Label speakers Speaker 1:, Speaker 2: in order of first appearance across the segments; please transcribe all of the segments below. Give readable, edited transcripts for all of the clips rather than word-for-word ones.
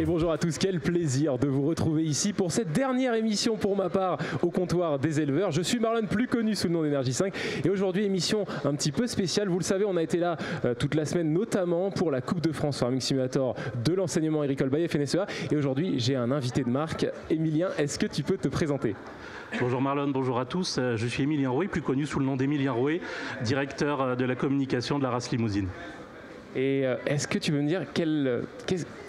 Speaker 1: Et bonjour à tous, quel plaisir de vous retrouver ici pour cette dernière émission pour ma part au comptoir des éleveurs. Je suis Marlon, plus connu sous le nom d'Energy 5, et aujourd'hui émission un petit peu spéciale. Vous le savez, on a été là toute la semaine, notamment pour la Coupe de France Farming Simulator de l'enseignement agricole by FNSEA. Et aujourd'hui, j'ai un invité de marque. Emilien, est-ce que tu peux te présenter ?
Speaker 2: Bonjour Marlon, bonjour à tous. Je suis Emilien Rouet, plus connu sous le nom d'Emilien Rouet, directeur de la communication de la race Limousine.
Speaker 1: Et est-ce que tu veux me dire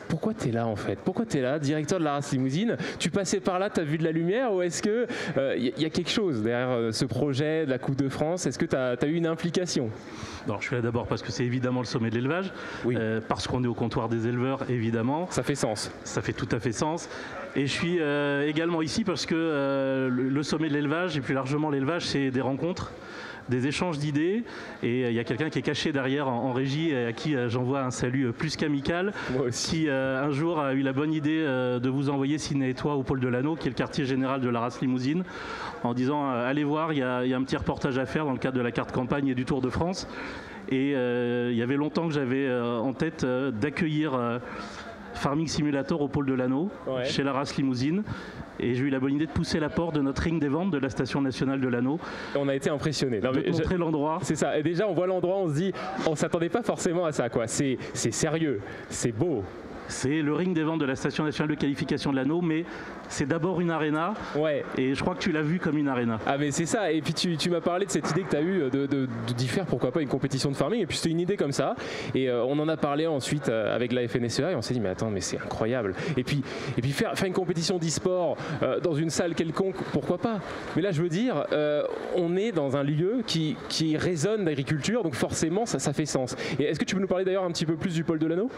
Speaker 1: pourquoi tu es là en fait ? Pourquoi tu es là, directeur de la race Limousine ? Tu passais par là, tu as vu de la lumière, ou est-ce qu'il y a quelque chose derrière ce projet de la Coupe de France ? Est-ce que tu as eu une implication ?
Speaker 2: Non, je suis là d'abord parce que c'est évidemment le sommet de l'élevage, oui. Parce qu'on est au comptoir des éleveurs, évidemment.
Speaker 1: Ça fait sens.
Speaker 2: Ça fait tout à fait sens. Et je suis également ici parce que le sommet de l'élevage, et plus largement l'élevage, c'est des rencontres, des échanges d'idées, et il y a quelqu'un qui est caché derrière en régie et à qui j'envoie un salut plus qu'amical, qui un jour a eu la bonne idée de vous envoyer Sydney et toi au Pôle de l'Anneau, qui est le quartier général de la race Limousine, en disant allez voir, il y a un petit reportage à faire dans le cadre de la carte campagne et du Tour de France. Et il y avait longtemps que j'avais en tête d'accueillir Farming Simulator au Pôle de l'Anneau, chez la race Limousine. Et j'ai eu la bonne idée de pousser la porte de notre ring des ventes de la station nationale de l'Anneau.
Speaker 1: On a été impressionnés.
Speaker 2: De montrer l'endroit.
Speaker 1: C'est ça. Et déjà, on voit l'endroit, on se dit, on ne s'attendait pas forcément à ça, quoi. C'est sérieux, c'est beau.
Speaker 2: C'est le ring des ventes de la station nationale de qualification de l'Anneau, mais c'est d'abord une aréna. Ouais. Et je crois que tu l'as vu comme une aréna.
Speaker 1: Ah mais c'est ça. Et puis tu m'as parlé de cette idée que tu as eue d'y faire, pourquoi pas, une compétition de farming. Et puis c'était une idée comme ça. Et on en a parlé ensuite avec la FNSEA et on s'est dit mais attends, mais c'est incroyable. Et puis faire une compétition d'e-sport dans une salle quelconque, pourquoi pas. Mais là je veux dire, on est dans un lieu qui résonne d'agriculture, donc forcément ça fait sens. Et est-ce que tu peux nous parler d'ailleurs un petit peu plus du Pôle de l'Anneau ?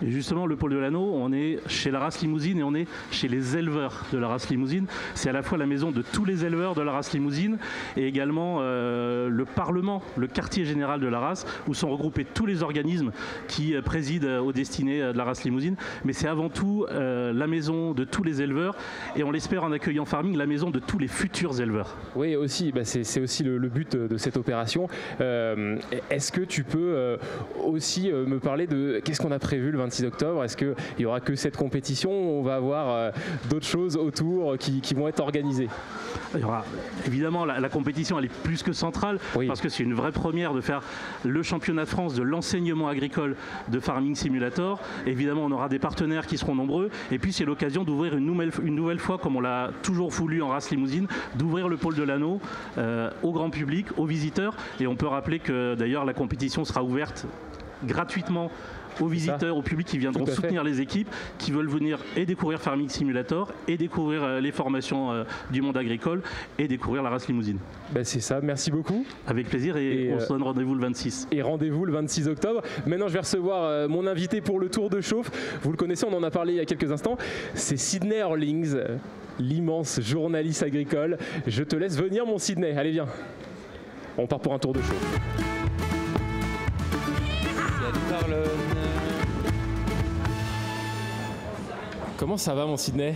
Speaker 2: Et justement, le Pôle de l'Anneau, on est chez la race Limousine et on est chez les éleveurs de la race Limousine. C'est à la fois la maison de tous les éleveurs de la race Limousine et également le Parlement, le quartier général de la race, où sont regroupés tous les organismes qui président aux destinées de la race Limousine. Mais c'est avant tout la maison de tous les éleveurs et on l'espère en accueillant Farming, la maison de tous les futurs éleveurs.
Speaker 1: Oui, aussi, c'est aussi le but de cette opération. Est-ce que tu peux aussi me parler de qu'est-ce qu'on a prévu le 26 octobre, est-ce qu'il n'y aura que cette compétition ou on va avoir d'autres choses autour qui vont être organisées ?
Speaker 2: Il y aura évidemment la compétition, elle est plus que centrale, parce que c'est une vraie première de faire le championnat de France de l'enseignement agricole de Farming Simulator. Évidemment, on aura des partenaires qui seront nombreux et puis c'est l'occasion d'ouvrir une nouvelle fois, comme on l'a toujours voulu en race Limousine, d'ouvrir le Pôle de l'Anneau au grand public, aux visiteurs. Et on peut rappeler que d'ailleurs la compétition sera ouverte gratuitement aux visiteurs, au public qui viendront soutenir les équipes, qui veulent venir et découvrir Farming Simulator, et découvrir les formations du monde agricole, et découvrir la race Limousine.
Speaker 1: Ben c'est ça, merci beaucoup.
Speaker 2: Avec plaisir, et on se donne rendez-vous le 26.
Speaker 1: Et rendez-vous le 26 octobre. Maintenant, je vais recevoir mon invité pour le tour de chauffe. Vous le connaissez, on en a parlé il y a quelques instants. C'est Sydney Orlings, l'immense journaliste agricole. Je te laisse venir, mon Sydney. Allez, viens. On part pour un tour de chauffe.
Speaker 3: Salut Marlon.
Speaker 1: Comment ça va, mon Sydney ?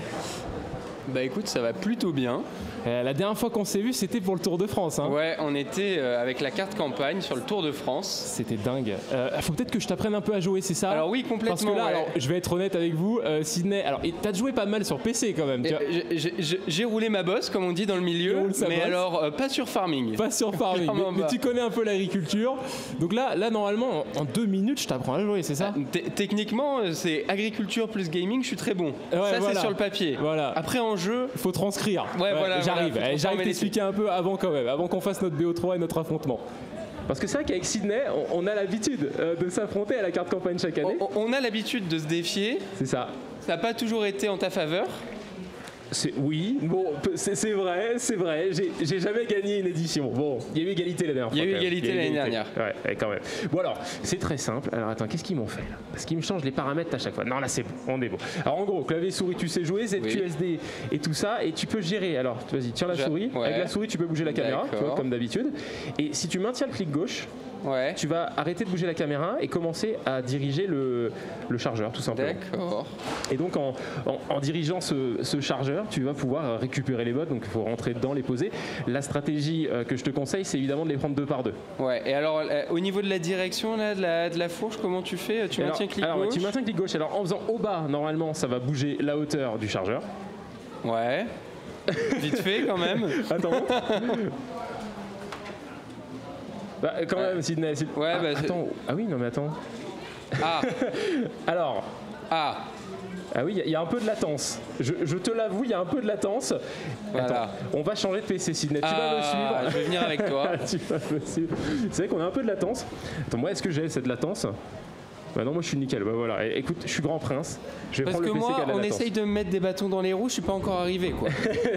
Speaker 3: Bah écoute, ça va plutôt bien.
Speaker 1: La dernière fois qu'on s'est vu, c'était pour le Tour de France. Hein.
Speaker 3: Ouais, on était avec la carte campagne sur le Tour de France.
Speaker 1: C'était dingue. Faut peut-être que je t'apprenne un peu à jouer, c'est ça ?
Speaker 3: Alors oui, complètement.
Speaker 1: Parce que là, alors, je vais être honnête avec vous, Sydney. Alors, t'as joué pas mal sur PC quand même.
Speaker 3: J'ai roulé ma bosse, comme on dit dans le milieu, mais alors pas sur Farming.
Speaker 1: Pas sur Farming, mais tu connais un peu l'agriculture. Donc là, normalement, en 2 minutes, je t'apprends à jouer, c'est ça ?
Speaker 3: Techniquement, c'est agriculture plus gaming, je suis très bon. Ouais, ça, voilà. C'est sur le papier. Voilà. Après, en jeu...
Speaker 1: Il faut transcrire.
Speaker 3: Ouais, voilà.
Speaker 1: J'arrive t'expliquer un peu avant quand même, avant qu'on fasse notre BO3 et notre affrontement. Parce que c'est vrai qu'avec Sydney, on a l'habitude de s'affronter à la carte campagne chaque année.
Speaker 3: On a l'habitude de se défier.
Speaker 1: C'est ça.
Speaker 3: Ça n'a pas toujours été en ta faveur.
Speaker 1: Oui, bon, c'est vrai. J'ai jamais gagné une édition. Bon, il y a eu égalité la dernière fois.
Speaker 3: Il y a eu égalité l'année dernière.
Speaker 1: Ouais, quand même. Bon alors, c'est très simple. Alors attends, qu'est-ce qu'ils m'ont fait là ? Parce qu'ils me changent les paramètres à chaque fois. Non, là c'est bon, on est bon. Alors en gros, clavier souris, tu sais jouer, ZQSD et tout ça, et tu peux gérer. Alors, vas-y, tiens la souris. Ouais. Avec la souris, tu peux bouger la caméra, tu vois, comme d'habitude. Et si tu maintiens le clic gauche, ouais. Tu vas arrêter de bouger la caméra et commencer à diriger le chargeur, tout simplement.
Speaker 3: D'accord.
Speaker 1: Et donc en dirigeant ce chargeur, tu vas pouvoir récupérer les bottes, donc il faut rentrer dedans, les poser. La stratégie que je te conseille, c'est évidemment de les prendre 2 par 2.
Speaker 3: Ouais, et alors au niveau de la direction là, de la fourche, comment tu fais? Tu maintiens clic gauche?
Speaker 1: Tu maintiens clic gauche. Alors en faisant au bas, normalement, ça va bouger la hauteur du chargeur.
Speaker 3: Ouais. Vite fait quand même.
Speaker 1: Attends. Bah, quand même, Sydney.
Speaker 3: Ouais,
Speaker 1: attends. Ah oui, non mais attends.
Speaker 3: Ah.
Speaker 1: Alors.
Speaker 3: Ah.
Speaker 1: Ah oui, il y a un peu de latence. Je te l'avoue, il y a un peu de latence.
Speaker 3: Voilà.
Speaker 1: Attends, on va changer de PC, Sydney. Tu vas me suivre.
Speaker 3: Je vais venir avec toi.
Speaker 1: Tu vas me suivre. C'est vrai qu'on a un peu de latence. Attends, moi, est-ce que j'ai cette latence? Bah non, moi je suis nickel. Bah voilà. Et, écoute, je suis grand prince. Je vais
Speaker 3: Parce
Speaker 1: prendre
Speaker 3: que
Speaker 1: le PC
Speaker 3: moi, on
Speaker 1: latence.
Speaker 3: essaye de me mettre des bâtons dans les roues, je suis pas encore arrivé, quoi.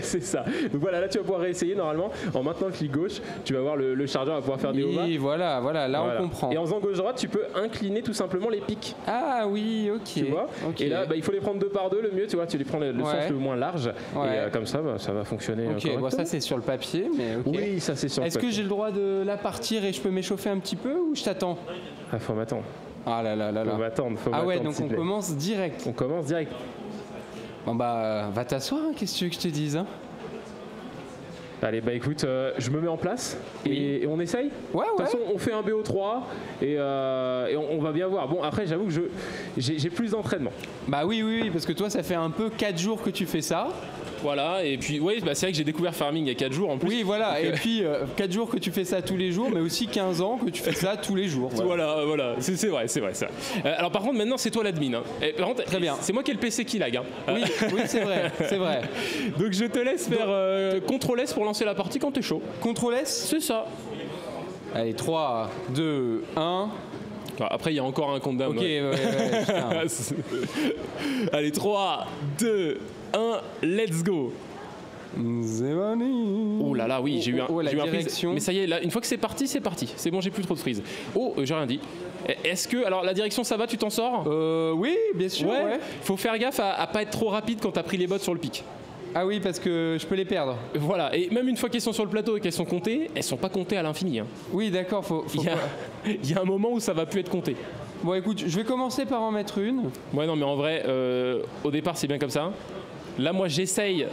Speaker 1: C'est ça. Donc voilà, là tu vas pouvoir réessayer normalement. En maintenant le clic gauche, tu vas voir le chargeur va pouvoir faire des hauts bas.
Speaker 3: Oui, voilà, là on comprend.
Speaker 1: Et en faisant gauche droite, tu peux incliner tout simplement les pics.
Speaker 3: Ah oui, ok.
Speaker 1: Tu vois.
Speaker 3: Okay.
Speaker 1: Et là, il faut les prendre 2 par 2. Le mieux, tu vois, tu les prends le sens le moins large.
Speaker 3: Ouais.
Speaker 1: Et comme ça, ça va fonctionner.
Speaker 3: Ok, bon, ça c'est sur le papier, mais ok.
Speaker 1: Oui, ça c'est sur le
Speaker 3: papier. Est-ce que j'ai le droit de la partir et je peux m'échauffer un petit peu ou je t'attends?
Speaker 1: Ah, faut m'attendre.
Speaker 3: Ah là là là là.
Speaker 1: Faut m'attendre.
Speaker 3: Ah ouais, donc on commence direct.
Speaker 1: On commence direct.
Speaker 3: Bon bah, va t'asseoir, hein, qu'est-ce que tu veux que je te dise, hein?
Speaker 1: Allez, bah écoute, je me mets en place et on essaye.
Speaker 3: Ouais.
Speaker 1: De toute façon, on fait un BO3 et on va bien voir. Bon, après, j'avoue que j'ai plus d'entraînement.
Speaker 3: Bah oui, parce que toi, ça fait un peu 4 jours que tu fais ça.
Speaker 1: Voilà, et puis oui, c'est vrai que j'ai découvert Farming il y a 4 jours en plus.
Speaker 3: Oui, voilà, et puis 4 jours que tu fais ça tous les jours, mais aussi 15 ans que tu fais ça tous les jours.
Speaker 1: Voilà, c'est vrai. Alors par contre, maintenant, c'est toi l'admin. Hein. Par contre,
Speaker 3: très bien.
Speaker 1: C'est moi qui ai le PC qui lag. Hein.
Speaker 3: Oui, c'est vrai.
Speaker 1: Donc je te laisse faire CTRL S pour lancer la partie quand t'es chaud.
Speaker 3: CTRL S ?
Speaker 1: C'est ça.
Speaker 3: Allez, 3, 2, 1...
Speaker 1: Après, il y a encore un countdown.
Speaker 3: Ok, ouais,
Speaker 1: Allez, 3, 2, 1, let's go. Oh là là, oui, j'ai eu un freeze. Mais ça y est, là, une fois que c'est parti. C'est bon, j'ai plus trop de freeze. Oh, j'ai rien dit. Est-ce que, alors la direction ça va, tu t'en sors?
Speaker 3: Oui, bien sûr. Ouais.
Speaker 1: Faut faire gaffe à pas être trop rapide quand t'as pris les bottes sur le pic.
Speaker 3: Ah oui, parce que je peux les perdre.
Speaker 1: Voilà, et même une fois qu'elles sont sur le plateau et qu'elles sont comptées, elles sont pas comptées à l'infini. Hein.
Speaker 3: Oui, d'accord,
Speaker 1: il y a un moment où ça va plus être compté.
Speaker 3: Bon, écoute, je vais commencer par en mettre une.
Speaker 1: Ouais, non, mais en vrai, au départ, c'est bien comme ça. Là, moi, j'essaye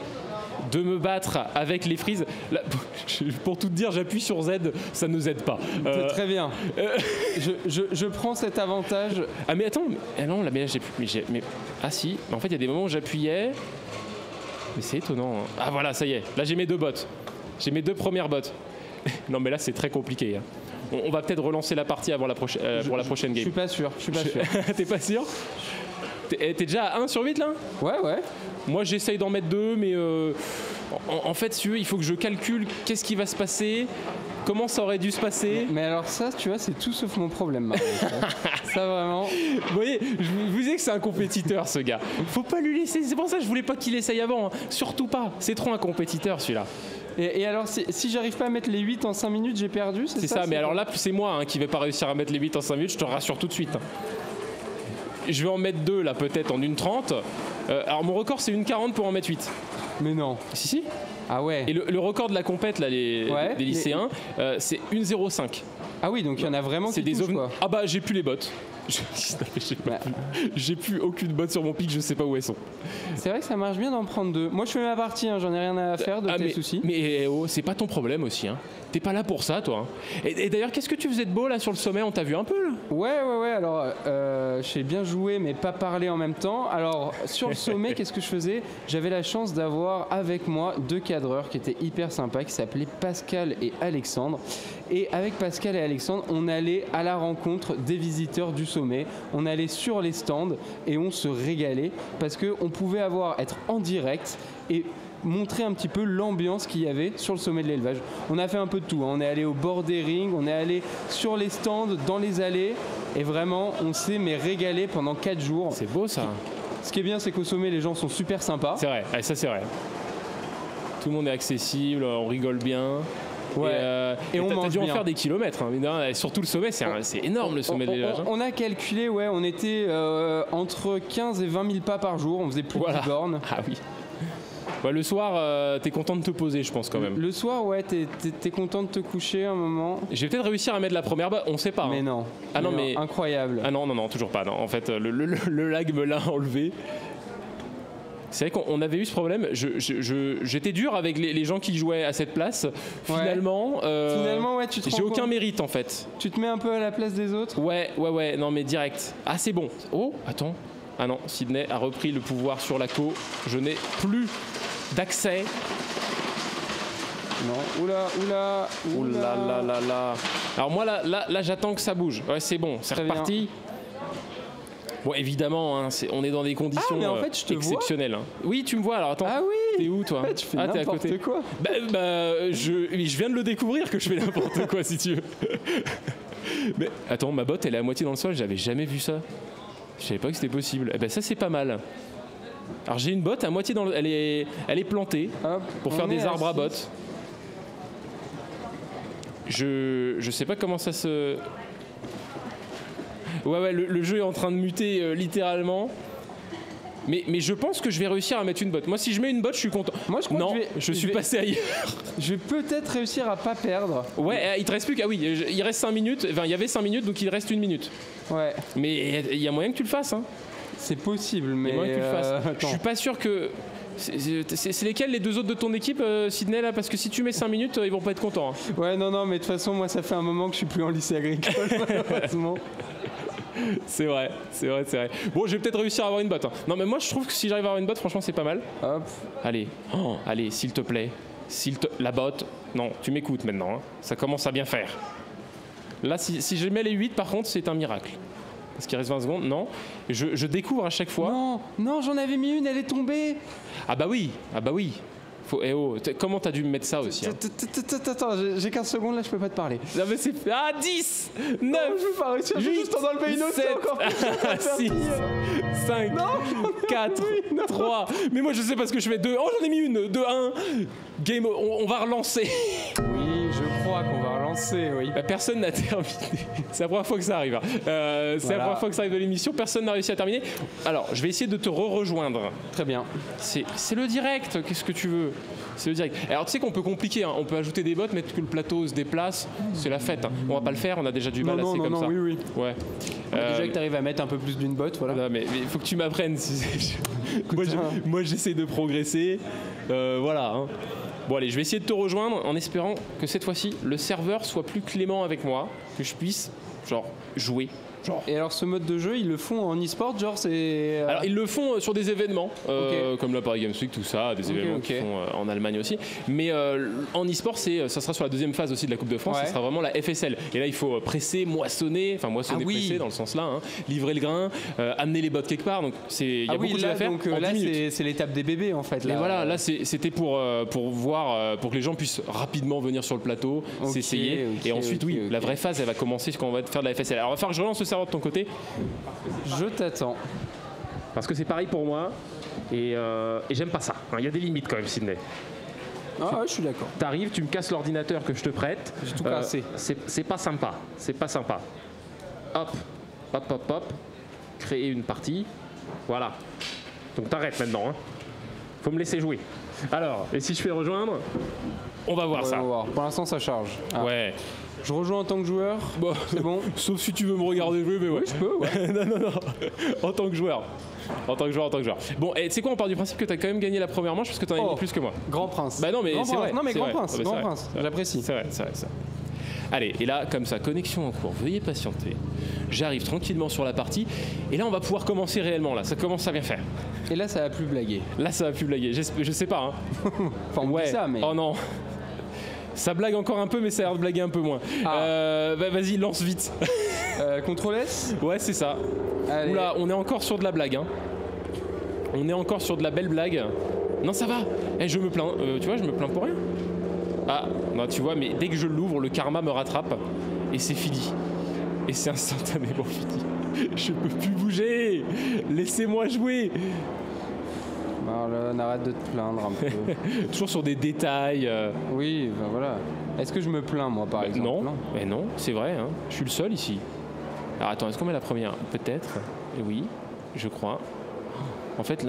Speaker 1: de me battre avec les frises. Là, pour tout te dire, j'appuie sur Z, ça ne nous aide pas.
Speaker 3: Très bien. Je prends cet avantage.
Speaker 1: Ah, mais attends, non, là, mais là, j'ai plus. Ah, si, mais en fait, il y a des moments où j'appuyais. Mais c'est étonnant. Hein. Ah voilà, ça y est. Là, j'ai mes 2 bottes. J'ai mes 2 premières bottes. Non, mais là, c'est très compliqué. Hein. On va peut-être relancer la partie avant pour la prochaine game.
Speaker 3: Je suis pas sûr.
Speaker 1: T'es pas sûr? T'es déjà à 1 sur 8 là?
Speaker 3: Ouais.
Speaker 1: Moi, j'essaye d'en mettre 2, mais en fait, si tu veux, il faut que je calcule qu'est-ce qui va se passer. Comment ça aurait dû se passer?
Speaker 3: Mais alors ça, tu vois, c'est tout sauf mon problème. Ça vraiment.
Speaker 1: Vous voyez, je vous disais que c'est un compétiteur, ce gars. Faut pas lui laisser. C'est pour ça que je voulais pas qu'il essaye avant. Hein. Surtout pas. C'est trop un compétiteur, celui-là.
Speaker 3: Et alors, si j'arrive pas à mettre les 8 en 5 minutes, j'ai perdu, c'est ça?
Speaker 1: Mais alors là, c'est moi qui vais pas réussir à mettre les 8 en 5 minutes. Je te rassure tout de suite. Hein. Je vais en mettre 2 là, peut-être en 1:30. Alors mon record, c'est 1:40 pour en mettre 8.
Speaker 3: Mais non.
Speaker 1: Si.
Speaker 3: Ah ouais.
Speaker 1: Et le record de la compète, là, des lycéens, c'est 1:05.
Speaker 3: Ah oui, donc il y en a vraiment qui touchent, quoi.
Speaker 1: Ah bah, j'ai plus les bottes. J'ai plus aucune botte sur mon pic, je sais pas où elles sont.
Speaker 3: C'est vrai que ça marche bien d'en prendre 2. Moi, je fais ma partie, j'en ai rien à faire de tes soucis.
Speaker 1: Mais c'est pas ton problème aussi. Hein. T'es pas là pour ça, toi. Hein. Et d'ailleurs, qu'est-ce que tu faisais de beau là sur le sommet? On t'a vu un peu là?
Speaker 3: Ouais. Alors, j'ai bien joué, mais pas parlé en même temps. Alors, sur le sommet, qu'est-ce que je faisais? J'avais la chance d'avoir avec moi 2 cadreurs qui étaient hyper sympas, qui s'appelaient Pascal et Alexandre. Et avec Pascal et Alexandre, on allait à la rencontre des visiteurs du sommet. On allait sur les stands et on se régalait parce qu'on pouvait être en direct et montrer un petit peu l'ambiance qu'il y avait sur le sommet de l'élevage. On a fait un peu de tout. Hein. On est allé au bord des rings, on est allé sur les stands, dans les allées et vraiment, on s'est régalé pendant 4 jours.
Speaker 1: C'est beau ça.
Speaker 3: Ce qui est bien, c'est qu'au sommet, les gens sont super sympas.
Speaker 1: C'est vrai, ça c'est vrai. Tout le monde est accessible, on rigole bien.
Speaker 3: Ouais.
Speaker 1: Et
Speaker 3: on mange
Speaker 1: dû en
Speaker 3: bien.
Speaker 1: faire des kilomètres. Hein. Surtout le sommet, c'est énorme le sommet de l'élevage.
Speaker 3: On a calculé, on était entre 15 et 20 000 pas par jour. On faisait plus de 10 bornes.
Speaker 1: Ah oui. Ouais, le soir, t'es content de te poser, je pense quand même.
Speaker 3: Le soir, ouais, t'es content de te coucher un moment.
Speaker 1: Je vais peut-être réussir à mettre la première balle, on sait pas.
Speaker 3: Mais
Speaker 1: hein.
Speaker 3: non.
Speaker 1: Ah non, mais
Speaker 3: incroyable.
Speaker 1: Ah non, toujours pas. Non. En fait, le lag me l'a enlevé. C'est vrai qu'on avait eu ce problème. J'étais dur avec les gens qui jouaient à cette place. Finalement,
Speaker 3: ouais, tu te
Speaker 1: j'ai
Speaker 3: rends
Speaker 1: aucun
Speaker 3: compte.
Speaker 1: mérite en fait.
Speaker 3: Tu te mets un peu à la place des autres.
Speaker 1: Ouais, non mais direct. Ah c'est bon. Oh, attends. Ah non, Sydney a repris le pouvoir sur la co. Je n'ai plus d'accès.
Speaker 3: Non, oula.
Speaker 1: Là. Alors moi là j'attends que ça bouge. Ouais, c'est bon, c'est reparti. Bien. Bon, évidemment, hein, on est dans des conditions
Speaker 3: mais en fait, je te
Speaker 1: exceptionnelles. Hein. Oui, tu me vois. Alors attends.
Speaker 3: Ah oui.
Speaker 1: T'es où toi?
Speaker 3: En fait, tu fais
Speaker 1: t'es à
Speaker 3: n'importe
Speaker 1: côté.
Speaker 3: quoi.
Speaker 1: Je viens de le découvrir que je fais n'importe quoi, si tu veux. Mais attends, ma botte, elle est à moitié dans le sol. J'avais jamais vu ça. Je savais pas que c'était possible. Eh ben ça, c'est pas mal. Alors j'ai une botte à moitié dans le... Elle est plantée.
Speaker 3: Hop,
Speaker 1: pour faire des arbres à bottes. Je sais pas comment ça se... Ouais, le jeu est en train de muter littéralement. Mais je pense que je vais réussir à mettre une botte. Moi, si je mets une botte, je suis content.
Speaker 3: Moi, je crois
Speaker 1: non,
Speaker 3: que
Speaker 1: je suis passé ailleurs.
Speaker 3: Je vais peut-être réussir à pas perdre.
Speaker 1: Ouais, il te reste plus qu'à... oui, il reste 5 minutes. Enfin, il y avait 5 minutes, donc il reste 1 minute.
Speaker 3: Ouais.
Speaker 1: Mais il y a moyen que tu le fasses. Hein.
Speaker 3: C'est possible, mais...
Speaker 1: Il y a moyen que tu le fasses. Je suis pas sûr que... C'est lesquels les deux autres de ton équipe, Sydney, là? Parce que si tu mets 5 minutes, ils vont pas être contents. Hein.
Speaker 3: Ouais, non, mais de toute façon, moi, ça fait un moment que je suis plus en lycée agricole, malheureusement.
Speaker 1: C'est vrai. Bon, je vais peut-être réussir à avoir une botte. Hein. Non, mais moi, je trouve que si j'arrive à avoir une botte, franchement, c'est pas mal.
Speaker 3: Hop.
Speaker 1: Allez, s'il te plaît. La botte. Non, tu m'écoutes maintenant. Hein. Ça commence à bien faire. Là, si je mets les 8, par contre, c'est un miracle. Parce qu'il reste 20 secondes. Non. Je découvre à chaque fois.
Speaker 3: Non, j'en avais mis une, elle est tombée.
Speaker 1: Ah bah oui. Comment t'as dû me mettre ça aussi?
Speaker 3: Attends, j'ai 15 secondes là, je peux pas te parler.
Speaker 1: Non mais c'est... 10 9
Speaker 3: non, je vais pas réussir,
Speaker 1: 8,
Speaker 3: j'ai juste en enlever une autre,
Speaker 1: 7,
Speaker 3: c'est encore plus
Speaker 1: 6 5 4 3. Mais moi je sais pas ce que je fais. 2. Oh, j'en ai mis une. 2 1. Game, on va relancer.
Speaker 3: Oui, je crois qu'on va relancer, oui.
Speaker 1: Personne n'a terminé. C'est la première fois que ça arrive. C'est la première fois que ça arrive de l'émission. Personne n'a réussi à terminer. Alors, je vais essayer de te rejoindre.
Speaker 3: Très bien.
Speaker 1: C'est le direct. Qu'est-ce que tu veux? C'est le direct. Alors, tu sais qu'on peut compliquer. Hein. On peut ajouter des bots, mettre que le plateau se déplace. C'est la fête. Hein. On va pas le faire. On a déjà du mal assez comme ça.
Speaker 3: Oui.
Speaker 1: Ouais.
Speaker 3: Déjà que tu arrives à mettre un peu plus d'une botte, voilà.
Speaker 1: Non, mais il faut que tu m'apprennes. Moi, j'essaie de progresser. Voilà. Hein. Bon allez, je vais essayer de te rejoindre en espérant que cette fois-ci, le serveur soit plus clément avec moi, que je puisse, jouer.
Speaker 3: Et alors ce mode de jeu, ils le font en e-sport, c'est...
Speaker 1: Alors ils le font sur des événements, comme la Paris Games Week, tout ça, des événements qui font en Allemagne aussi. Mais en e-sport, ça sera sur la deuxième phase aussi de la Coupe de France, ça sera vraiment la FSL. Et là, il faut presser, moissonner, presser dans le sens là, hein, livrer le grain, amener les bottes quelque part. Donc il y a beaucoup de choses à faire.
Speaker 3: Donc là, c'est l'étape des bébés en fait.
Speaker 1: Là. Mais voilà, là c'était pour voir, pour que les gens puissent rapidement venir sur le plateau, s'essayer. Et ensuite, la vraie phase, elle va commencer quand on va faire de la FSL. Alors, il va falloir que je relance le serveur de ton côté.
Speaker 3: Je t'attends.
Speaker 1: Parce que c'est pareil pour moi. Et j'aime pas ça. Il y a des limites quand même, Sydney.
Speaker 3: Ah ouais, je suis d'accord.
Speaker 1: T'arrives, tu me casses l'ordinateur que je te prête.
Speaker 3: J'ai tout cassé.
Speaker 1: C'est pas sympa. C'est pas sympa. Hop. Créer une partie. Voilà. Donc t'arrêtes maintenant. Hein. Faut me laisser jouer. Alors, et si je fais rejoindre, on va voir ça.
Speaker 3: Pour l'instant, ça charge. Ah.
Speaker 1: Ouais.
Speaker 3: Je rejoins en tant que joueur. Bon, c'est bon.
Speaker 1: Sauf si tu veux me regarder jouer, mais ouais.
Speaker 3: Oui, je peux. Ouais.
Speaker 1: non. En tant que joueur. Bon, et tu sais quoi, on part du principe que t'as quand même gagné la première manche parce que t'en as mis plus que moi.
Speaker 3: Grand prince.
Speaker 1: Bah non, mais c'est vrai.
Speaker 3: Non, mais grand prince.
Speaker 1: Ah,
Speaker 3: Grand prince. J'apprécie.
Speaker 1: C'est vrai. Allez, et là, comme ça, connexion en cours. Veuillez patienter. J'arrive tranquillement sur la partie. Et là, on va pouvoir commencer réellement. Là, ça commence à bien faire.
Speaker 3: Et là, ça va plus blaguer.
Speaker 1: Je sais pas. Hein.
Speaker 3: Enfin, on dit ça, mais.
Speaker 1: Oh non. Ça blague encore un peu, mais ça a l'air de blaguer un peu moins. Vas-y, lance vite.
Speaker 3: Ctrl S.
Speaker 1: Ouais, c'est ça.
Speaker 3: Allez.
Speaker 1: Oula, on est encore sur de la blague. Hein. On est encore sur de la belle blague. Non, ça va. Je me plains. Tu vois, je me plains pour rien. Ah, non, tu vois, mais dès que je l'ouvre, le karma me rattrape. Et c'est fini. Et c'est instantanément fini. Je peux plus bouger. Laissez-moi jouer.
Speaker 3: Marlon, arrête de te plaindre un peu.
Speaker 1: Toujours sur des détails.
Speaker 3: Oui, ben voilà. Est-ce que je me plains, moi, par exemple?
Speaker 1: Non, c'est vrai. Hein. Je suis le seul ici. Alors attends, est-ce qu'on met la première? Peut-être. Oui, je crois. En fait,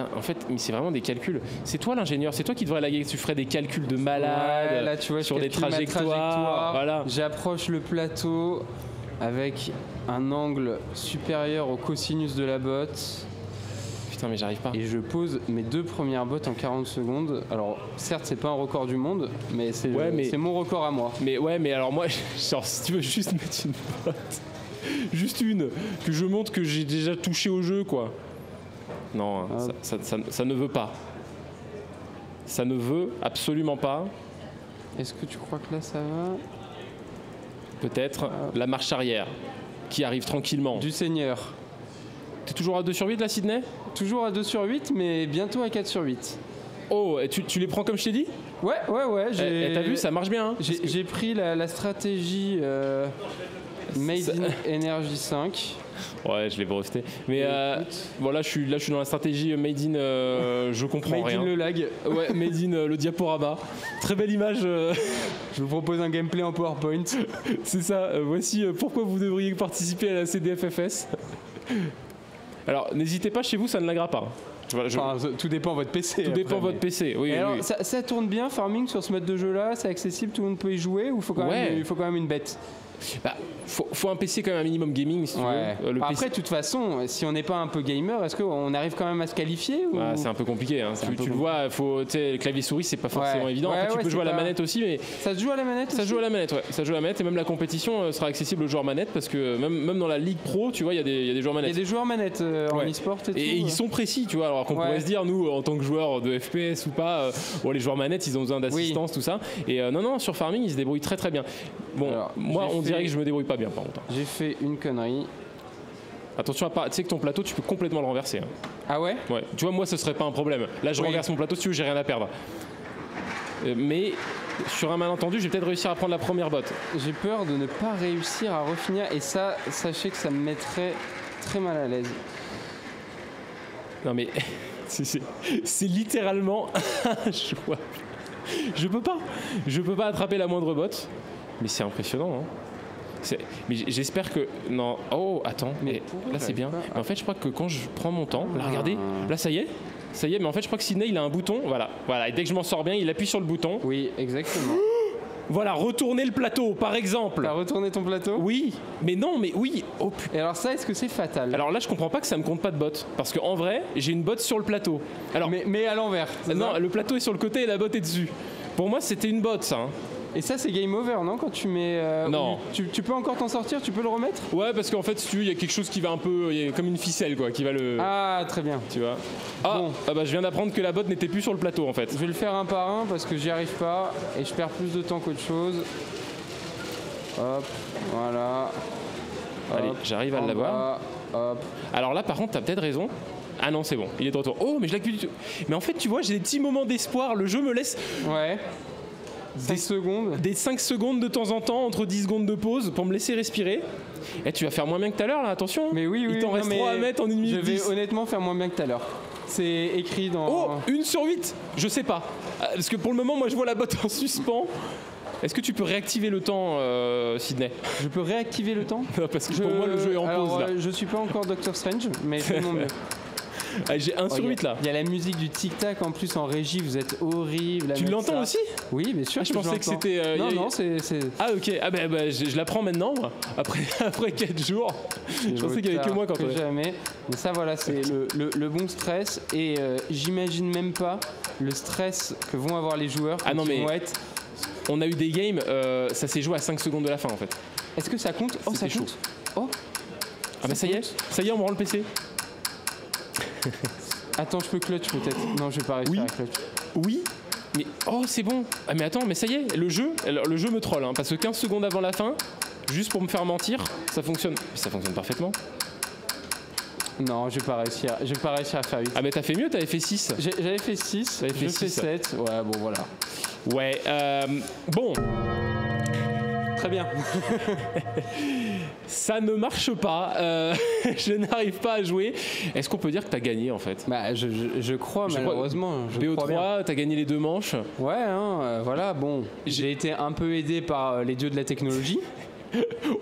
Speaker 1: mais c'est vraiment des calculs. C'est toi l'ingénieur, c'est toi qui devrais laguer. Tu ferais des calculs de malade
Speaker 3: Ouais, là, tu vois,
Speaker 1: sur des trajectoires. Voilà.
Speaker 3: J'approche le plateau avec un angle supérieur au cosinus de la botte.
Speaker 1: Putain, mais j'arrive pas.
Speaker 3: Et je pose mes 2 premières bottes en 40 secondes. Alors, certes, c'est pas un record du monde, mais c'est mon record à moi.
Speaker 1: Mais ouais, mais alors moi, genre, si tu veux juste mettre une botte, juste une, que je montre que j'ai déjà touché au jeu, quoi. Non, ça ne veut pas. Ça ne veut absolument pas.
Speaker 3: Est-ce que tu crois que là, ça va?
Speaker 1: Peut-être la marche arrière, qui arrive tranquillement.
Speaker 3: Du Seigneur.
Speaker 1: T'es toujours à 2 sur 8 là, Sydney?
Speaker 3: Toujours à 2 sur 8, mais bientôt à 4 sur 8.
Speaker 1: Oh, et tu les prends comme je t'ai dit?
Speaker 3: Ouais.
Speaker 1: T'as vu, ça marche bien. Hein,
Speaker 3: j'ai pris la stratégie Made in Energy 5.
Speaker 1: Ouais, je l'ai breveté. Mais bon, là, je suis dans la stratégie Made in. Je comprends rien.
Speaker 3: Made in le lag.
Speaker 1: Ouais, Made in le diaporama. Très belle image.
Speaker 3: Je vous propose un gameplay en PowerPoint.
Speaker 1: C'est ça. Voici pourquoi vous devriez participer à la CDFFS. Alors, n'hésitez pas, chez vous, ça ne laguera pas.
Speaker 3: Enfin, tout dépend de votre PC.
Speaker 1: Tout dépend de votre PC, oui.
Speaker 3: Alors,
Speaker 1: oui.
Speaker 3: Ça tourne bien, Farming, sur ce mode de jeu-là? C'est accessible, tout le monde peut y jouer, ou il faut quand même une bête?
Speaker 1: Bah, faut un PC quand même un minimum gaming si tu veux.
Speaker 3: Après, de toute façon, si on n'est pas un peu gamer, est-ce qu'on arrive quand même à se qualifier ou...
Speaker 1: C'est un peu compliqué. Hein. Tu le vois, le clavier souris, c'est pas forcément évident. Après, tu peux jouer à la manette aussi, mais
Speaker 3: ça se joue à la manette.
Speaker 1: Ça joue à la manette, ouais. Ça joue à la manette et même la compétition sera accessible aux joueurs manettes parce que même dans la Ligue Pro, tu vois, il y a des joueurs manettes.
Speaker 3: Il y a des joueurs manettes en e-sport et tout.
Speaker 1: Et ils sont précis, tu vois. Alors qu'on pourrait se dire, nous, en tant que joueurs de FPS ou pas, les joueurs manettes, ils ont besoin d'assistance, tout ça. Et non, sur Farming, ils se débrouillent très très bien. Bon, alors, moi, on dirait que je me débrouille pas bien. Par contre.
Speaker 3: J'ai fait une connerie.
Speaker 1: Attention à pas. Tu sais que ton plateau, tu peux complètement le renverser. Hein.
Speaker 3: Ah ouais?
Speaker 1: Ouais. Tu vois, moi, ce serait pas un problème. Là, je renverse mon plateau, si tu veux, j'ai rien à perdre. Mais sur un malentendu, je vais peut-être réussir à prendre la première botte.
Speaker 3: J'ai peur de ne pas réussir à refinir, et ça, sachez que ça me mettrait très mal à l'aise.
Speaker 1: Non mais c'est littéralement un choix. Je peux pas attraper la moindre botte. Mais c'est impressionnant. Hein. Mais j'espère que... Non. Oh, attends. Mais là, c'est bien. Mais en fait, je crois que quand je prends mon temps... Là, regardez. Là, ça y est. Mais en fait, je crois que Sydney, il a un bouton. Voilà. Et dès que je m'en sors bien, il appuie sur le bouton.
Speaker 3: Oui, exactement.
Speaker 1: Voilà, retourner le plateau, par exemple.
Speaker 3: T'as retourné ton plateau?
Speaker 1: Oui. Mais non, mais oui. Oh, putain.
Speaker 3: Et alors ça, est-ce que c'est fatal?
Speaker 1: Alors là, je comprends pas que ça me compte pas de botte. Parce qu'en vrai, j'ai une botte sur le plateau. Alors,
Speaker 3: mais à l'envers.
Speaker 1: Non, le plateau est sur le côté et la botte est dessus. Pour moi, c'était une botte, ça. Hein.
Speaker 3: Et ça, c'est game over, non? Quand tu mets...
Speaker 1: non.
Speaker 3: Tu peux encore t'en sortir? Tu peux le remettre?
Speaker 1: Ouais, parce qu'en fait, si tu veux, il y a quelque chose qui va un peu... Il y a comme une ficelle, quoi, qui va le...
Speaker 3: Ah, très bien.
Speaker 1: Tu vois. Bah, je viens d'apprendre que la botte n'était plus sur le plateau, en fait.
Speaker 3: Je vais le faire un par un, parce que j'y arrive pas, et je perds plus de temps qu'autre chose. Hop, voilà.
Speaker 1: Allez, j'arrive à l'avoir.
Speaker 3: Hop.
Speaker 1: Alors là, par contre, t'as peut-être raison. Ah non, c'est bon, il est de retour. Oh, mais je l'appuie du tout. Mais en fait, tu vois, j'ai des petits moments d'espoir. Le jeu me laisse...
Speaker 3: Ouais. 5 secondes.
Speaker 1: Des 5 secondes de temps en temps, entre 10 secondes de pause, pour me laisser respirer. Et tu vas faire moins bien que tout à l'heure, là, attention.
Speaker 3: Mais oui,
Speaker 1: il t'en reste 3 à mettre en 1 minute 10.
Speaker 3: Je vais honnêtement faire moins bien que tout à l'heure. C'est écrit dans...
Speaker 1: Oh, 1 sur 8. Je sais pas. Parce que pour le moment, moi, je vois la botte en suspens. Est-ce que tu peux réactiver le temps, Sydney?
Speaker 3: Je peux réactiver le temps?
Speaker 1: Non, parce que pour moi, le jeu est en pause, là.
Speaker 3: Je suis pas encore Doctor Strange, mais c'est mon mieux.
Speaker 1: Ah, j'ai 1 sur 8 là.
Speaker 3: Il y a la musique du tic-tac en plus en régie, vous êtes horrible.
Speaker 1: Tu l'entends aussi?
Speaker 3: Oui, bien sûr.
Speaker 1: Je pensais que c'était.
Speaker 3: Non, c'est.
Speaker 1: Ah, ok. Ah, bah, je l'apprends maintenant, moi. Après 4 jours. Je pensais qu'il n'y avait que moi quand on est.
Speaker 3: Jamais. Mais ça, voilà, c'est le bon stress. Et j'imagine même pas le stress que vont avoir les joueurs.
Speaker 1: Ah non, mais.
Speaker 3: Vont être...
Speaker 1: On a eu des games, ça s'est joué à 5 secondes de la fin en fait.
Speaker 3: Est-ce que ça compte? Oh, ça compte. Oh.
Speaker 1: Ah, bah ça y est, on me rend le PC.
Speaker 3: Attends, je peux clutch peut-être. Non, je vais pas réussir à clutch.
Speaker 1: Oui, mais oh, c'est bon. Ah, mais attends, mais ça y est, le jeu me troll, hein, parce que 15 secondes avant la fin, juste pour me faire mentir, ça fonctionne. Ça fonctionne parfaitement.
Speaker 3: Non, je vais pas réussir à faire 8.
Speaker 1: Ah, mais t'as fait mieux, t'avais fait 6.
Speaker 3: J'avais fait 6, je fais 7. Ouais, bon, voilà.
Speaker 1: Ouais, bon.
Speaker 3: Très bien.
Speaker 1: Ça ne marche pas. Je n'arrive pas à jouer. Est-ce qu'on peut dire que tu as gagné en fait?
Speaker 3: Bah, je crois, malheureusement.
Speaker 1: BO3, tu as gagné les 2 manches.
Speaker 3: Ouais, voilà, bon. J'ai été un peu aidé par les dieux de la technologie.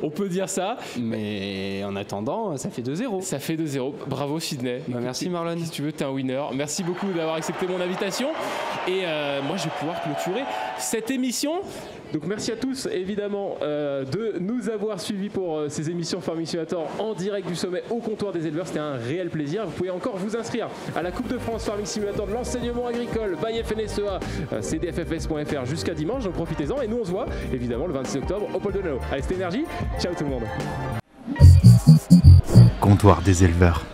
Speaker 1: On peut dire ça.
Speaker 3: Mais en attendant, ça fait 2-0.
Speaker 1: Ça fait 2-0. Bravo Sydney.
Speaker 3: Merci Marlon.
Speaker 1: Si tu veux, t'es un winner. Merci beaucoup d'avoir accepté mon invitation. Et moi, je vais pouvoir clôturer cette émission. Donc merci à tous évidemment de nous avoir suivis pour ces émissions Farming Simulator en direct du sommet au comptoir des éleveurs. C'était un réel plaisir. Vous pouvez encore vous inscrire à la Coupe de France Farming Simulator de l'enseignement agricole by FNSEA, cdffs.fr jusqu'à dimanche. Donc profitez-en et nous on se voit évidemment le 26 octobre au Pôle de Nano. Allez, c'était Énergie. Ciao tout le monde.
Speaker 4: Comptoir des éleveurs.